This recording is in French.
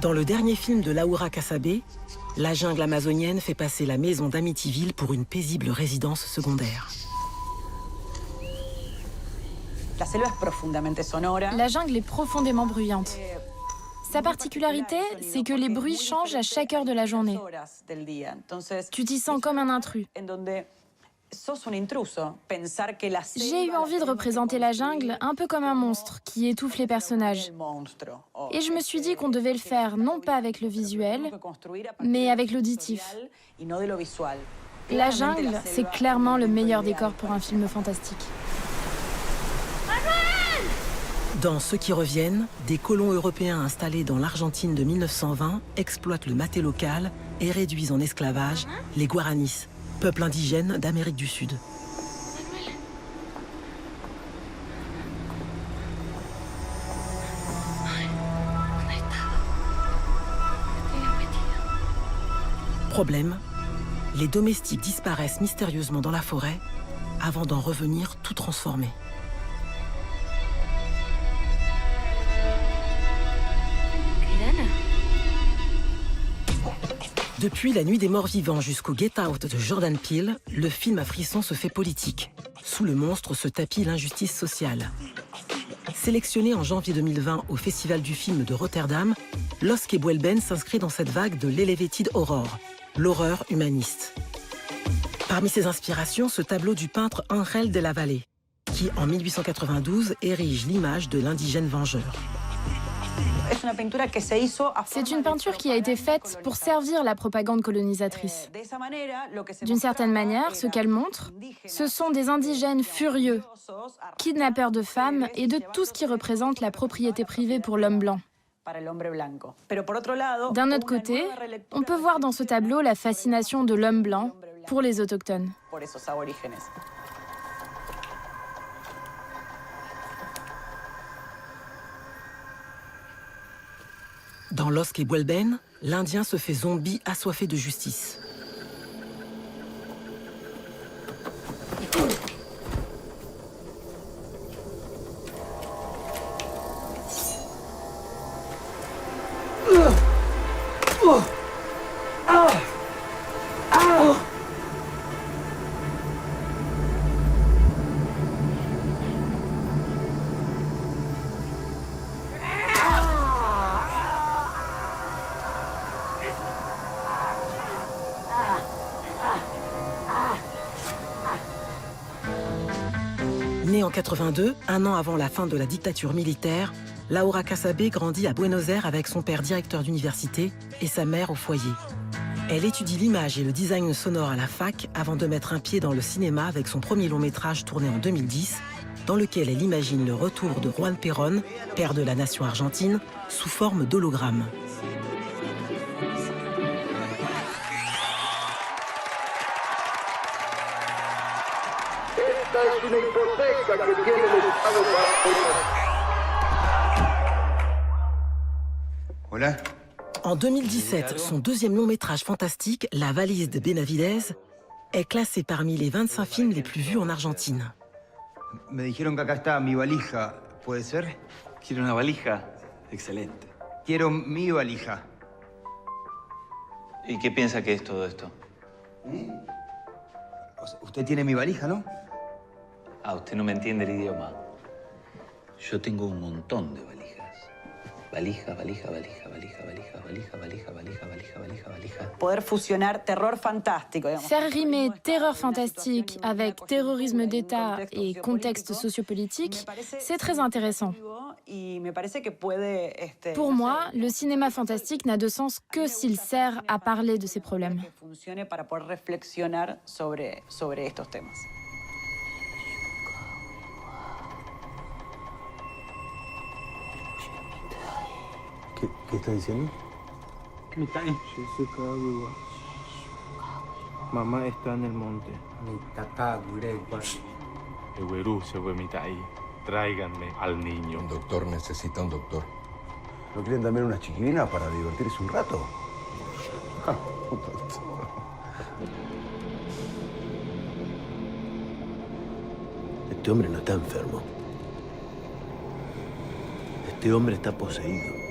Dans le dernier film de Laura Casabe, la jungle amazonienne fait passer la maison d'Amityville pour une paisible résidence secondaire. La jungle est profondément bruyante. Sa particularité, c'est que les bruits changent à chaque heure de la journée. Tu t'y sens comme un intrus. J'ai eu envie de représenter la jungle un peu comme un monstre qui étouffe les personnages. Et je me suis dit qu'on devait le faire non pas avec le visuel, mais avec l'auditif. La jungle, c'est clairement le meilleur décor pour un film fantastique. Dans Ceux qui reviennent, des colons européens installés dans l'Argentine de 1920 exploitent le maté local et réduisent en esclavage les Guaranis, peuple indigène d'Amérique du Sud. Problème, les domestiques disparaissent mystérieusement dans la forêt avant d'en revenir tout transformés. Depuis La Nuit des Morts Vivants jusqu'au Get Out de Jordan Peele, le film à frisson se fait politique. Sous le monstre se tapit l'injustice sociale. Sélectionné en janvier 2020 au Festival du film de Rotterdam, Los que Vuelven s'inscrit dans cette vague de l'Elevated Horror, l'horreur humaniste. Parmi ses inspirations, ce tableau du peintre Ángel de la Valle, qui en 1892 érige l'image de l'indigène vengeur. C'est une peinture qui a été faite pour servir la propagande colonisatrice. D'une certaine manière, ce qu'elle montre, ce sont des indigènes furieux, kidnappeurs de femmes et de tout ce qui représente la propriété privée pour l'homme blanc. D'un autre côté, on peut voir dans ce tableau la fascination de l'homme blanc pour les autochtones. Dans Los que Vuelven, l'Indien se fait zombie assoiffé de justice. Née en 82, un an avant la fin de la dictature militaire, Laura Casabe grandit à Buenos Aires avec son père directeur d'université et sa mère au foyer. Elle étudie l'image et le design sonore à la fac avant de mettre un pied dans le cinéma avec son premier long métrage tourné en 2010, dans lequel elle imagine le retour de Juan Perón, père de la nation argentine, sous forme d'hologramme. Hola. En 2017, son deuxième long métrage fantastique, La valise de Benavidez, est classé parmi les 25 films les plus vus en Argentine. Me dijeron que acá está mi valija. ¿Puede ser? ¿Quiere una valija? Excelente. Quiero mi valija. ¿Y qué piensa que es todo esto? O sea, usted tiene mi valija, ¿no? Ah, usted no me entiende el idioma. Yo tengo un montón de valijas. Valija, valija, valija, valija, valija, valija, valija, valija, valija, valija, valija. Poder fusionar terror fantástico. Faire rimer terreur fantastique avec terrorisme d'État et contexte sociopolitique, c'est très intéressant. Pour moi, le cinéma fantastique n'a de sens que s'il sert à parler de ces problèmes. ¿Qué está diciendo? Mamá está en el monte. Tráiganme al niño. Un doctor necesita un doctor. ¿No quieren también una chiquilina para divertirse un rato? Este hombre no está enfermo. Este hombre está poseído.